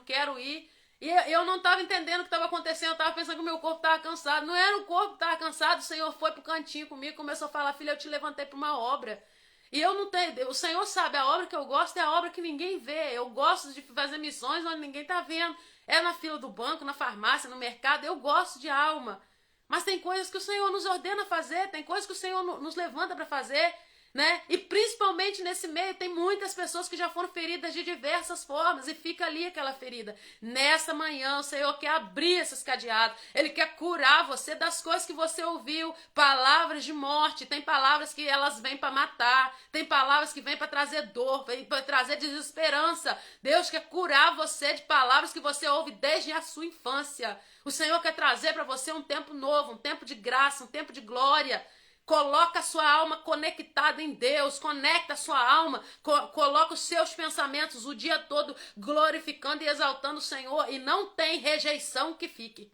[SPEAKER 1] quero ir. E eu não estava entendendo o que estava acontecendo, eu estava pensando que o meu corpo estava cansado. Não era o corpo que estava cansado, o Senhor foi para o cantinho comigo, começou a falar, filha, eu te levantei para uma obra. E eu não tenho, o Senhor sabe, a obra que eu gosto é a obra que ninguém vê. Eu gosto de fazer missões onde ninguém está vendo. É na fila do banco, na farmácia, no mercado, eu gosto de alma. Mas tem coisas que o Senhor nos ordena fazer, tem coisas que o Senhor nos levanta para fazer, né? E principalmente nesse meio tem muitas pessoas que já foram feridas de diversas formas e fica ali aquela ferida. Nessa manhã o Senhor quer abrir esses cadeados, Ele quer curar você das coisas que você ouviu, palavras de morte, tem palavras que elas vêm para matar, tem palavras que vêm para trazer dor, vêm para trazer desesperança. Deus quer curar você de palavras que você ouve desde a sua infância. O Senhor quer trazer para você um tempo novo, um tempo de graça, um tempo de glória. Coloca a sua alma conectada em Deus, conecta a sua alma, coloca os seus pensamentos o dia todo glorificando e exaltando o Senhor, e não tem rejeição que fique.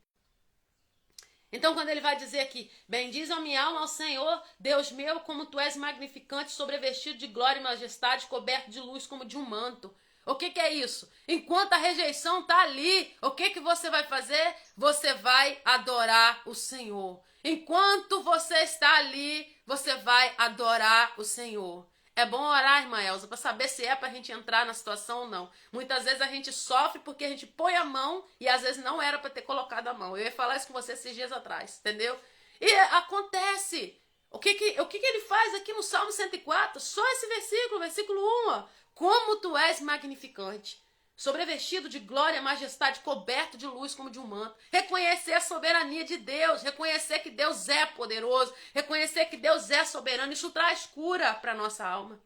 [SPEAKER 1] Então quando ele vai dizer aqui, bendize a minha alma ao Senhor, Deus meu, como tu és magnificante, sobrevestido de glória e majestade, coberto de luz como de um manto. O que é isso? Enquanto a rejeição está ali, o que você vai fazer? Você vai adorar o Senhor. Enquanto você está ali, você vai adorar o Senhor. É bom orar, irmã Elza, para saber se é para a gente entrar na situação ou não. Muitas vezes a gente sofre porque a gente põe a mão e às vezes não era para ter colocado a mão. Eu ia falar isso com você esses dias atrás, entendeu? E acontece. O que ele faz aqui no Salmo 104? Só esse versículo 1, ó. como tu és magnificante, sobrevestido de glória e majestade, coberto de luz como de um manto. Reconhecer a soberania de Deus, reconhecer que Deus é poderoso, reconhecer que Deus é soberano, isso traz cura para a nossa alma.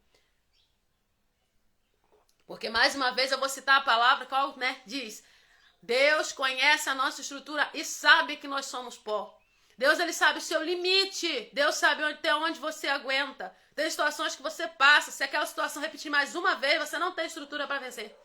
[SPEAKER 1] Porque, mais uma vez, eu vou citar a palavra, qual, diz: Deus conhece a nossa estrutura e sabe que nós somos pó. Deus, ele sabe o seu limite. Deus sabe até onde você aguenta. Tem situações que você passa. Se aquela situação repetir mais uma vez, você não tem estrutura para vencer.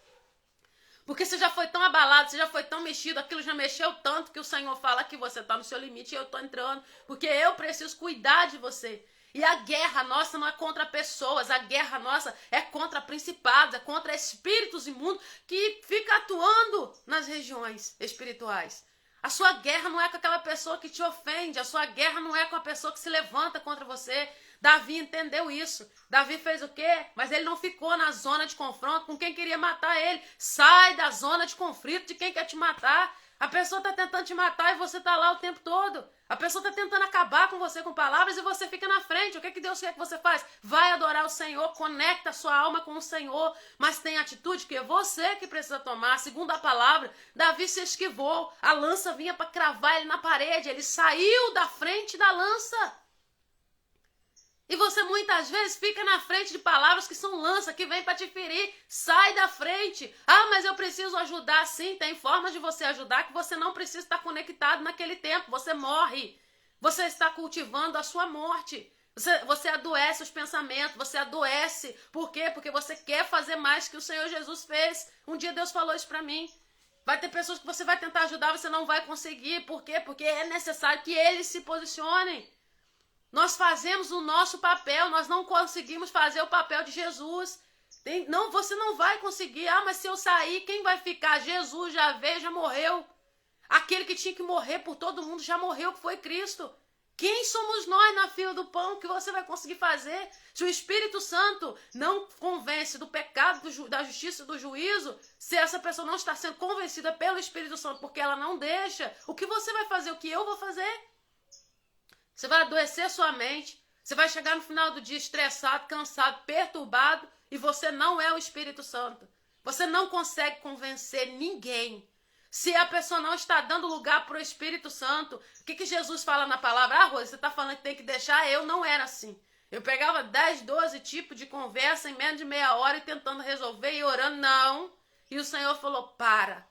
[SPEAKER 1] Porque você já foi tão abalado, você já foi tão mexido, aquilo já mexeu tanto que o Senhor fala que você está no seu limite e eu estou entrando. Porque eu preciso cuidar de você. E a guerra nossa não é contra pessoas, a guerra nossa é contra principados, é contra espíritos imundos que ficam atuando nas regiões espirituais. A sua guerra não é com aquela pessoa que te ofende, a sua guerra não é com a pessoa que se levanta contra você. Davi entendeu isso. Davi fez o quê? Mas ele não ficou na zona de confronto com quem queria matar ele. Sai da zona de conflito de quem quer te matar. A pessoa está tentando te matar e você está lá o tempo todo. A pessoa está tentando acabar com você com palavras e você fica na frente. O que Deus quer que você faz? Vai adorar o Senhor, conecta a sua alma com o Senhor, mas tem atitude que é você que precisa tomar. Segundo a palavra, Davi se esquivou. A lança vinha para cravar ele na parede. Ele saiu da frente da lança. E você muitas vezes fica na frente de palavras que são lança, que vem para te ferir. Sai da frente. Ah, mas eu preciso ajudar. Sim, tem formas de você ajudar que você não precisa estar conectado naquele tempo. Você morre. Você está cultivando a sua morte. Você adoece os pensamentos, você adoece. Por quê? Porque você quer fazer mais que o Senhor Jesus fez. Um dia Deus falou isso para mim. Vai ter pessoas que você vai tentar ajudar, você não vai conseguir. Por quê? Porque é necessário que eles se posicionem. Nós fazemos o nosso papel, nós não conseguimos fazer o papel de Jesus. Você não vai conseguir. Ah, mas se eu sair, quem vai ficar? Jesus já veio, já morreu. Aquele que tinha que morrer por todo mundo já morreu, que foi Cristo. Quem somos nós na fila do pão que você vai conseguir fazer? Se o Espírito Santo não convence do pecado, da justiça e do juízo, se essa pessoa não está sendo convencida pelo Espírito Santo porque ela não deixa, o que você vai fazer? O que eu vou fazer? Você vai adoecer sua mente, você vai chegar no final do dia estressado, cansado, perturbado, e você não é o Espírito Santo. Você não consegue convencer ninguém. Se a pessoa não está dando lugar para o Espírito Santo, o que Jesus fala na palavra? Ah, Rose, você está falando que tem que deixar? Eu não era assim. Eu pegava 10, 12 tipos de conversa em menos de meia hora e tentando resolver e orando, não. E o Senhor falou, para.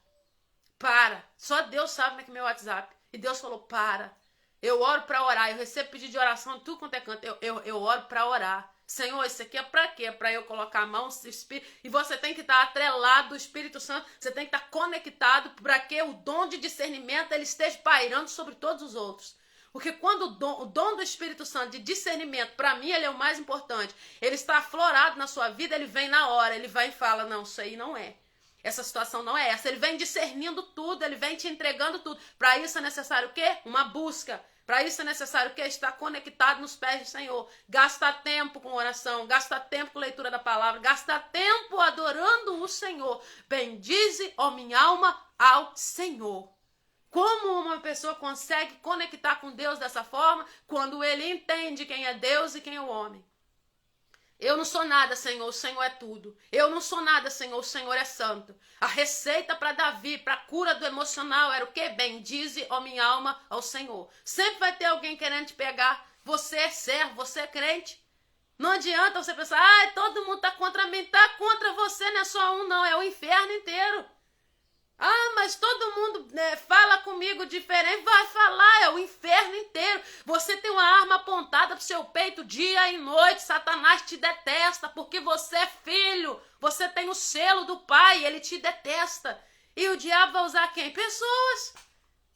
[SPEAKER 1] Só Deus sabe como é que é meu WhatsApp. E Deus falou, para. Eu oro para orar, eu recebo pedido de oração, tudo quanto é canto, eu oro para orar. Senhor, isso aqui é para quê? É para eu colocar a mão, e você tem que estar atrelado do Espírito Santo, você tem que estar conectado para que o dom de discernimento ele esteja pairando sobre todos os outros. Porque quando o dom do Espírito Santo de discernimento, para mim, ele é o mais importante, ele está aflorado na sua vida, ele vem na hora, ele vai e fala, não, isso aí não é. Essa situação não é essa. Ele vem discernindo tudo, ele vem te entregando tudo. Para isso é necessário o quê? Uma busca. Para isso é necessário o quê? Estar conectado nos pés do Senhor. Gasta tempo com oração, gasta tempo com leitura da palavra, gasta tempo adorando o Senhor. Bendize, ó minha alma, ao Senhor. Como uma pessoa consegue conectar com Deus dessa forma? Quando ele entende quem é Deus e quem é o homem. Eu não sou nada, Senhor, o Senhor é tudo. Eu não sou nada, Senhor, o Senhor é santo. A receita para Davi, para a cura do emocional era o quê? Bendize, ó minha alma, ao Senhor. Sempre vai ter alguém querendo te pegar. Você é servo, você é crente. Não adianta você pensar, todo mundo está contra mim. Está contra você, não é só um, não, é o inferno inteiro. Ah, mas todo mundo fala comigo diferente. Vai falar, é o inferno inteiro. Você tem uma arma apontada pro seu peito dia e noite. Satanás te detesta porque você é filho. Você tem o selo do pai, ele te detesta. E o diabo vai usar quem? Pessoas.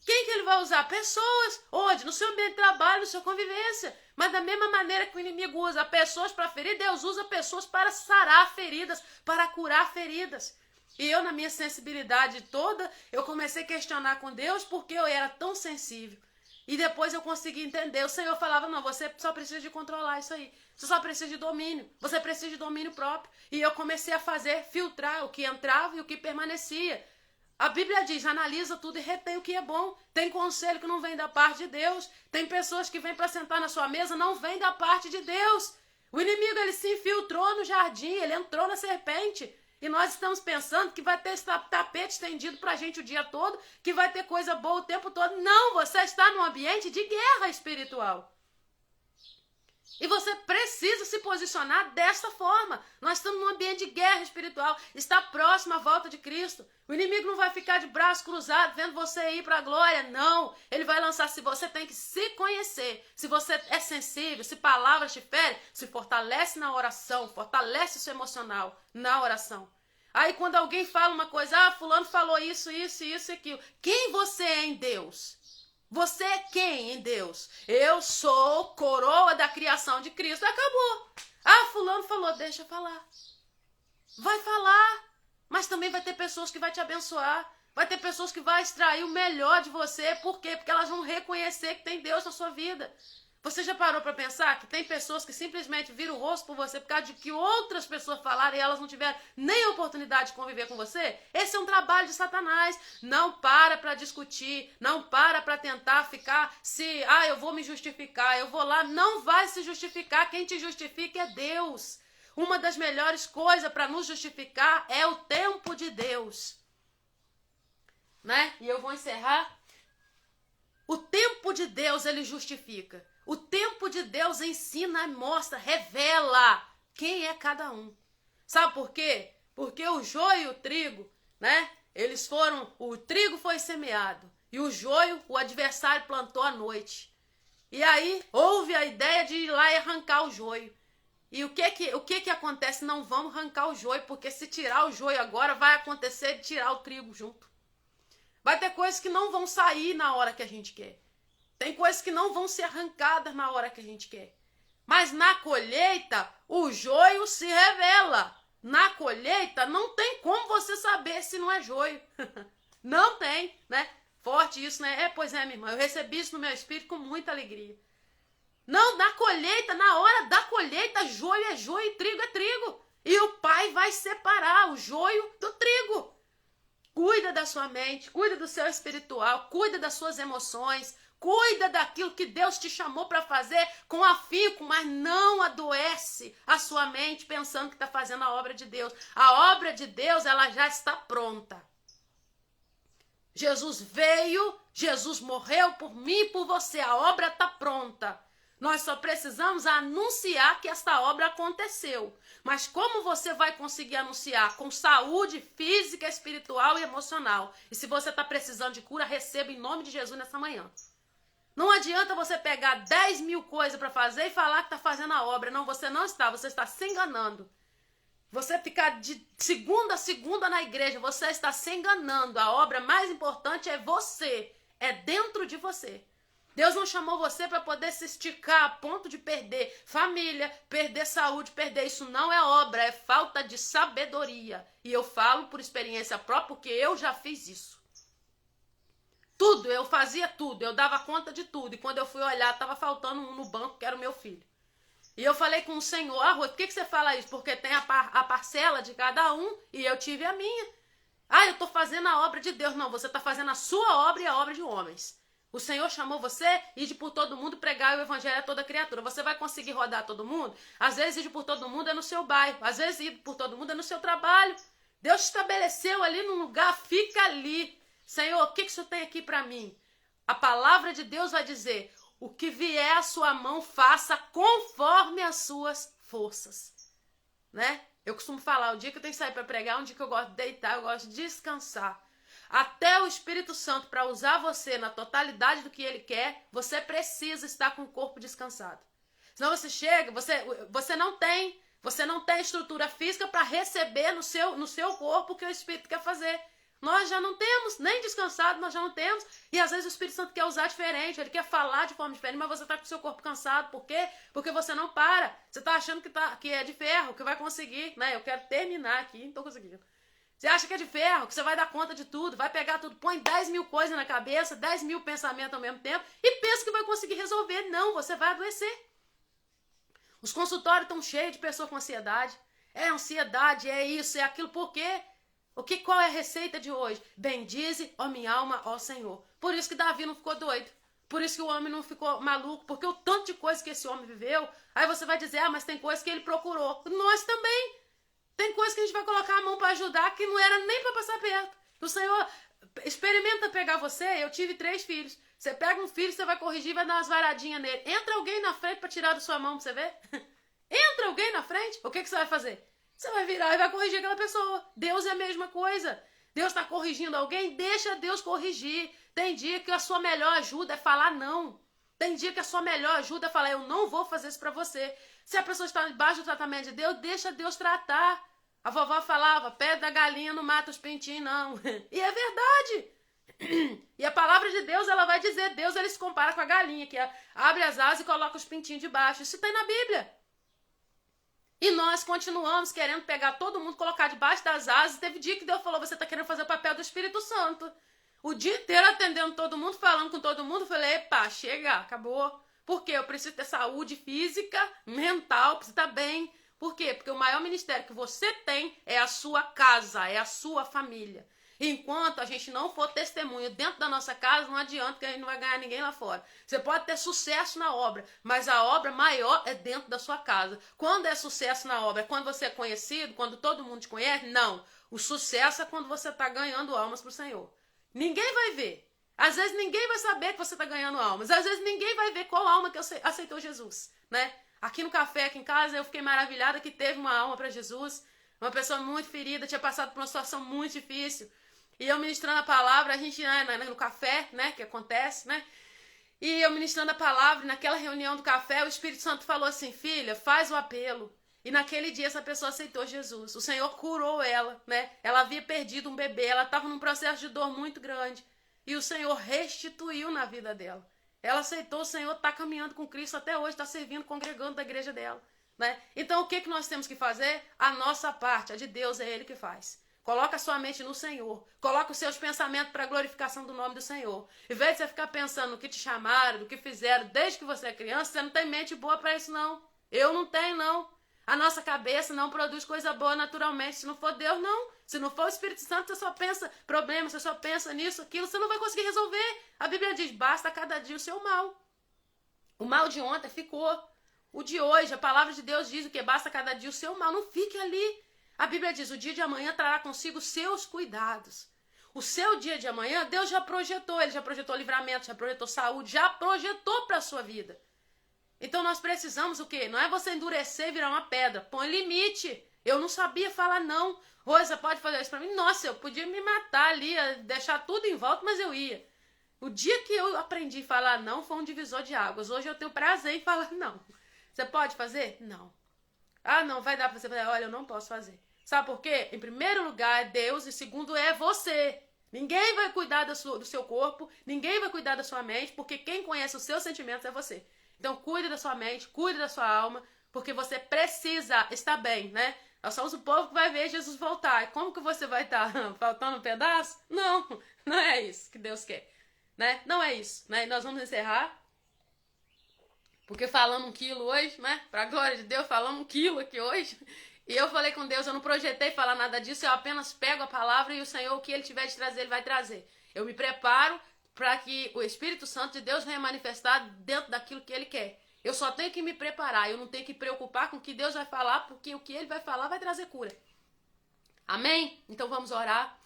[SPEAKER 1] Quem que ele vai usar? Pessoas. Onde? No seu ambiente de trabalho, na sua convivência. Mas da mesma maneira que o inimigo usa pessoas para ferir, Deus usa pessoas para sarar feridas, para curar feridas. E eu, na minha sensibilidade toda, eu comecei a questionar com Deus porque eu era tão sensível. E depois eu consegui entender. O Senhor falava, não, você só precisa de controlar isso aí. Você só precisa de domínio. Você precisa de domínio próprio. E eu comecei a filtrar o que entrava e o que permanecia. A Bíblia diz, analisa tudo e retém o que é bom. Tem conselho que não vem da parte de Deus. Tem pessoas que vêm para sentar na sua mesa, não vem da parte de Deus. O inimigo, ele se infiltrou no jardim, ele entrou na serpente. E nós estamos pensando que vai ter esse tapete estendido pra gente o dia todo, que vai ter coisa boa o tempo todo. Não, você está num ambiente de guerra espiritual. E você precisa se posicionar dessa forma. Nós estamos num ambiente de guerra espiritual. Está próximo à volta de Cristo. O inimigo não vai ficar de braço cruzado vendo você ir para a glória. Não. Ele vai lançar. Se você tem que se conhecer. Se você é sensível. Se palavras te ferem. Se fortalece na oração. Fortalece o seu emocional na oração. Aí quando alguém fala uma coisa. Fulano falou isso, isso, isso e aquilo. Quem você é em Deus? Você é quem em Deus? Eu sou coroa da criação de Cristo. Acabou. Fulano falou, deixa falar. Vai falar. Mas também vai ter pessoas que vai te abençoar. Vai ter pessoas que vai extrair o melhor de você. Por quê? Porque elas vão reconhecer que tem Deus na sua vida. Você já parou para pensar que tem pessoas que simplesmente viram o rosto por você por causa de que outras pessoas falaram e elas não tiveram nem a oportunidade de conviver com você? Esse é um trabalho de Satanás. Não para discutir, não para tentar ficar eu vou me justificar, eu vou lá. Não vai se justificar, quem te justifica é Deus. Uma das melhores coisas para nos justificar é o tempo de Deus. Né? E eu vou encerrar. O tempo de Deus, ele justifica. O tempo de Deus ensina, mostra, revela quem é cada um. Sabe por quê? Porque o joio e o trigo, né? O trigo foi semeado e o joio o adversário plantou à noite. E aí houve a ideia de ir lá e arrancar o joio. E o que acontece? Não vamos arrancar o joio, porque se tirar o joio agora, vai acontecer de tirar o trigo junto. Vai ter coisas que não vão sair na hora que a gente quer. Tem coisas que não vão ser arrancadas na hora que a gente quer. Mas na colheita, o joio se revela. Na colheita, não tem como você saber se não é joio. Não tem, né? Forte isso, né? Pois é, minha irmã. Eu recebi isso no meu espírito com muita alegria. Não, na colheita, na hora da colheita, joio é joio e trigo é trigo. E o Pai vai separar o joio do trigo. Cuida da sua mente, cuida do seu espiritual, cuida das suas emoções, cuida daquilo que Deus te chamou para fazer com afinco, mas não adoece a sua mente pensando que está fazendo a obra de Deus. A obra de Deus, ela já está pronta. Jesus veio, Jesus morreu por mim e por você. A obra está pronta. Nós só precisamos anunciar que esta obra aconteceu. Mas como você vai conseguir anunciar? Com saúde física, espiritual e emocional. E se você está precisando de cura, receba em nome de Jesus nessa manhã. Não adianta você pegar 10 mil coisas para fazer e falar que está fazendo a obra. Não, você não está. Você está se enganando. Você ficar de segunda a segunda na igreja, você está se enganando. A obra mais importante é você. É dentro de você. Deus não chamou você para poder se esticar a ponto de perder família, perder saúde, perder. Isso não é obra, é falta de sabedoria. E eu falo por experiência própria, porque eu já fiz isso. Tudo, eu fazia tudo, eu dava conta de tudo. E quando eu fui olhar, estava faltando um no banco, que era o meu filho. E eu falei com o Senhor, Ruth, por que você fala isso? Porque tem a parcela de cada um e eu tive a minha. Eu estou fazendo a obra de Deus. Não, você está fazendo a sua obra e a obra de homens. O Senhor chamou você e ir por todo mundo pregar o evangelho a toda criatura. Você vai conseguir rodar todo mundo? Às vezes ir por todo mundo é no seu bairro. Às vezes ir por todo mundo é no seu trabalho. Deus te estabeleceu ali num lugar, fica ali. Senhor, o que isso tem aqui para mim? A palavra de Deus vai dizer, o que vier à sua mão, faça conforme as suas forças. Né? Eu costumo falar, o dia que eu tenho que sair para pregar, um dia que eu gosto de deitar, eu gosto de descansar. Até o Espírito Santo, para usar você na totalidade do que ele quer, você precisa estar com o corpo descansado. Senão você chega, você não tem estrutura física para receber no seu corpo o que o Espírito quer fazer. Nós já não temos, nem descansado nós já não temos. E às vezes o Espírito Santo quer usar diferente, ele quer falar de forma diferente, mas você está com o seu corpo cansado. Por quê? Porque você não para. Você está achando que é de ferro, que vai conseguir. Né? Eu quero terminar aqui, não estou conseguindo. Você acha que é de ferro, que você vai dar conta de tudo, vai pegar tudo, põe 10 mil coisas na cabeça, 10 mil pensamentos ao mesmo tempo e pensa que vai conseguir resolver. Não, você vai adoecer. Os consultórios estão cheios de pessoas com ansiedade. É ansiedade, é isso, é aquilo. Por quê? Qual é a receita de hoje? Bendize, ó minha alma, ó Senhor. Por isso que Davi não ficou doido. por isso que o homem não ficou maluco, porque o tanto de coisa que esse homem viveu, aí você vai dizer, mas tem coisa que ele procurou. Nós também. Tem coisa que a gente vai colocar a mão para ajudar que não era nem para passar perto. O Senhor experimenta pegar você, eu tive 3 filhos. Você pega um filho, você vai corrigir, vai dar umas varadinhas nele. Entra alguém na frente para tirar da sua mão, pra você ver. Entra alguém na frente, o que você vai fazer? Você vai virar e vai corrigir aquela pessoa. Deus é a mesma coisa. Deus está corrigindo alguém, deixa Deus corrigir. Tem dia que a sua melhor ajuda é falar não. Tem dia que a sua melhor ajuda é falar, eu não vou fazer isso para você. Se a pessoa está debaixo do tratamento de Deus, deixa Deus tratar. A vovó falava, pé da galinha não mata os pintinhos, não. E é verdade. E a palavra de Deus, ela vai dizer, Deus ele se compara com a galinha, que abre as asas e coloca os pintinhos debaixo. Isso tem na Bíblia. E nós continuamos querendo pegar todo mundo, colocar debaixo das asas. Teve dia que Deus falou, você está querendo fazer o papel do Espírito Santo. O dia inteiro atendendo todo mundo, falando com todo mundo. Falei, epa, chega, acabou. Por quê? Eu preciso ter saúde física, mental, preciso estar bem. Por quê? Porque o maior ministério que você tem é a sua casa, é a sua família. Enquanto a gente não for testemunho dentro da nossa casa, não adianta que a gente não vai ganhar ninguém lá fora. Você pode ter sucesso na obra, mas a obra maior é dentro da sua casa. Quando é sucesso na obra? É quando você é conhecido? Quando todo mundo te conhece? Não. O sucesso é quando você está ganhando almas para o Senhor. Ninguém vai ver. Às vezes ninguém vai saber que você está ganhando almas. Às vezes ninguém vai ver qual alma que aceitou Jesus, né? Aqui no café, aqui em casa, eu fiquei maravilhada que teve uma alma para Jesus. Uma pessoa muito ferida, tinha passado por uma situação muito difícil. E eu ministrando a palavra, a gente, no café, né, que acontece, né? E eu ministrando a palavra, naquela reunião do café, o Espírito Santo falou assim, filha, faz o apelo. E naquele dia essa pessoa aceitou Jesus. O Senhor curou ela, né? Ela havia perdido um bebê, ela estava num processo de dor muito grande. E o Senhor restituiu na vida dela. Ela aceitou, o Senhor está caminhando com Cristo até hoje, está servindo, congregando da igreja dela, né? Então o que nós temos que fazer? A nossa parte, a de Deus, é Ele que faz. Coloca a sua mente no Senhor. Coloca os seus pensamentos para a glorificação do nome do Senhor. Em vez de você ficar pensando no que te chamaram, do que fizeram, desde que você é criança, você não tem mente boa para isso, não. Eu não tenho, não. A nossa cabeça não produz coisa boa naturalmente. Se não for Deus, não. Se não for o Espírito Santo, você só pensa problemas, você só pensa nisso, aquilo, você não vai conseguir resolver. A Bíblia diz, basta cada dia o seu mal. O mal de ontem ficou. O de hoje, a palavra de Deus diz o que? Basta cada dia o seu mal. Não fique ali. A Bíblia diz, o dia de amanhã trará consigo seus cuidados. O seu dia de amanhã, Deus já projetou. Ele já projetou livramento, já projetou saúde, já projetou para a sua vida. Então nós precisamos o quê? Não é você endurecer e virar uma pedra. Põe limite. Eu não sabia falar não. Rosa, pode fazer isso para mim? Nossa, eu podia me matar ali, deixar tudo em volta, mas eu ia. O dia que eu aprendi a falar não foi um divisor de águas. Hoje eu tenho prazer em falar não. Você pode fazer? Não. Ah, não, vai dar para você fazer. Olha, eu não posso fazer. Sabe por quê? Em primeiro lugar é Deus e segundo é você. Ninguém vai cuidar do seu corpo, ninguém vai cuidar da sua mente, porque quem conhece os seus sentimentos é você. Então cuide da sua mente, cuide da sua alma, porque você precisa estar bem, né? Nós somos o povo que vai ver Jesus voltar. E como que você vai estar? Faltando um pedaço? Não, não é isso que Deus quer, né? Não é isso, né? E nós vamos encerrar. Porque falamos 1 quilo hoje, né? Pra glória de Deus, falamos 1 quilo aqui hoje. E eu falei com Deus, eu não projetei falar nada disso, eu apenas pego a palavra e o Senhor, o que Ele tiver de trazer, Ele vai trazer. Eu me preparo para que o Espírito Santo de Deus venha manifestar dentro daquilo que Ele quer. Eu só tenho que me preparar, eu não tenho que preocupar com o que Deus vai falar, porque o que Ele vai falar vai trazer cura. Amém? Então vamos orar.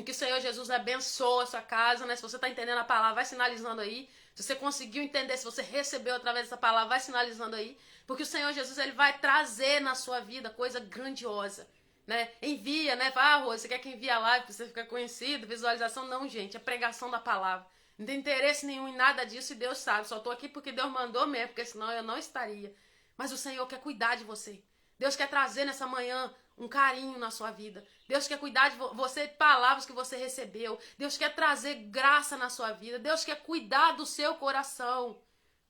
[SPEAKER 1] Que o Senhor Jesus abençoe a sua casa, né? Se você está entendendo a palavra, vai sinalizando aí. Se você conseguiu entender, se você recebeu através dessa palavra, vai sinalizando aí. Porque o Senhor Jesus, Ele vai trazer na sua vida coisa grandiosa, né? Envia, né? Fala, Rose, você quer que envie a live para você ficar conhecido? Visualização? Não, gente. É pregação da palavra. Não tem interesse nenhum em nada disso e Deus sabe. Só estou aqui porque Deus mandou mesmo, porque senão eu não estaria. Mas o Senhor quer cuidar de você. Deus quer trazer nessa manhã um carinho na sua vida. Deus quer cuidar de você, palavras que você recebeu. Deus quer trazer graça na sua vida. Deus quer cuidar do seu coração.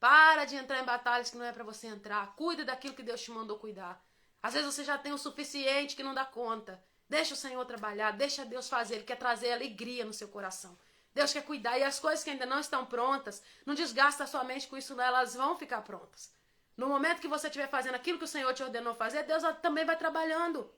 [SPEAKER 1] Para de entrar em batalhas que não é para você entrar. Cuida daquilo que Deus te mandou cuidar. Às vezes você já tem o suficiente que não dá conta. Deixa o Senhor trabalhar, deixa Deus fazer. Ele quer trazer alegria no seu coração. Deus quer cuidar. E as coisas que ainda não estão prontas, não desgasta a sua mente com isso, não, elas vão ficar prontas. No momento que você estiver fazendo aquilo que o Senhor te ordenou fazer, Deus também vai trabalhando.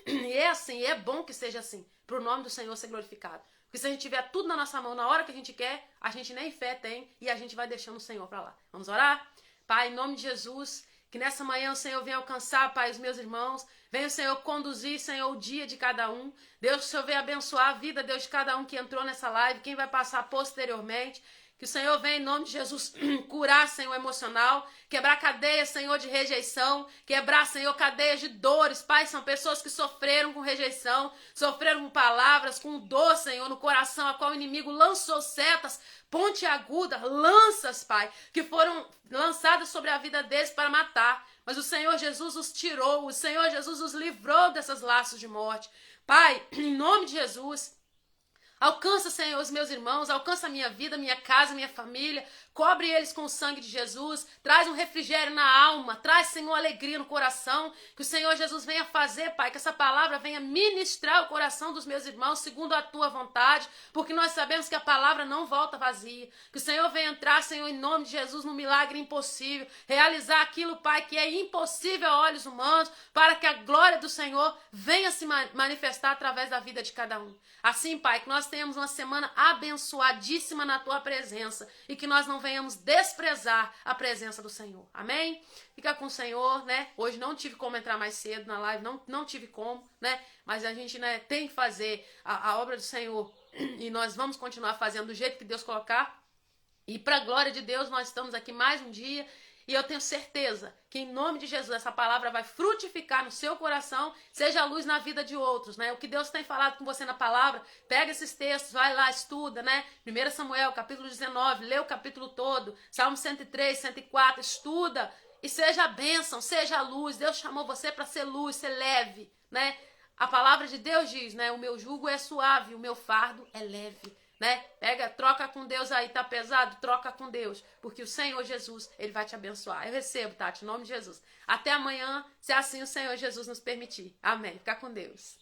[SPEAKER 1] E é assim, e é bom que seja assim, para o nome do Senhor ser glorificado. Porque se a gente tiver tudo na nossa mão na hora que a gente quer, a gente nem fé tem e a gente vai deixando o Senhor para lá. Vamos orar? Pai, em nome de Jesus, que nessa manhã o Senhor venha alcançar, Pai, os meus irmãos. Venha o Senhor conduzir, Senhor, o dia de cada um. Deus, que o Senhor venha abençoar a vida, Deus, de cada um que entrou nessa live, quem vai passar posteriormente. Que o Senhor venha, em nome de Jesus, curar, Senhor, emocional, quebrar cadeias, Senhor, de rejeição, quebrar, Senhor, cadeias de dores. Pai, são pessoas que sofreram com rejeição, sofreram com palavras, com dor, Senhor, no coração, a qual o inimigo lançou setas, ponte aguda, lanças, Pai, que foram lançadas sobre a vida deles para matar. Mas o Senhor Jesus os tirou, o Senhor Jesus os livrou desses laços de morte. Pai, em nome de Jesus, alcança, Senhor, os meus irmãos, alcança a minha vida, minha casa, minha família, cobre eles com o sangue de Jesus, traz um refrigério na alma, traz, Senhor, alegria no coração, que o Senhor Jesus venha fazer, Pai, que essa palavra venha ministrar o coração dos meus irmãos, segundo a Tua vontade, porque nós sabemos que a palavra não volta vazia, que o Senhor venha entrar, Senhor, em nome de Jesus, no milagre impossível, realizar aquilo, Pai, que é impossível a olhos humanos, para que a glória do Senhor venha se manifestar através da vida de cada um. Assim, Pai, que nós tenhamos uma semana abençoadíssima na Tua presença e que nós não venhamos desprezar a presença do Senhor. Amém? Fica com o Senhor, né? Hoje não tive como entrar mais cedo na live, não tive como, né? Mas a gente, né, tem que fazer a obra do Senhor e nós vamos continuar fazendo do jeito que Deus colocar. E para a glória de Deus, nós estamos aqui mais um dia. E eu tenho certeza que em nome de Jesus essa palavra vai frutificar no seu coração, seja a luz na vida de outros, né? O que Deus tem falado com você na palavra, pega esses textos, vai lá, estuda, né? 1 Samuel, capítulo 19, lê o capítulo todo, Salmo 103, 104, estuda e seja a bênção, seja a luz. Deus chamou você para ser luz, ser leve, né? A palavra de Deus diz, né? O meu jugo é suave, o meu fardo é leve. Né? Troca com Deus aí, tá pesado? Troca com Deus, porque o Senhor Jesus, Ele vai te abençoar. Eu recebo, Tati, em nome de Jesus. Até amanhã, se assim o Senhor Jesus nos permitir. Amém. Fica com Deus.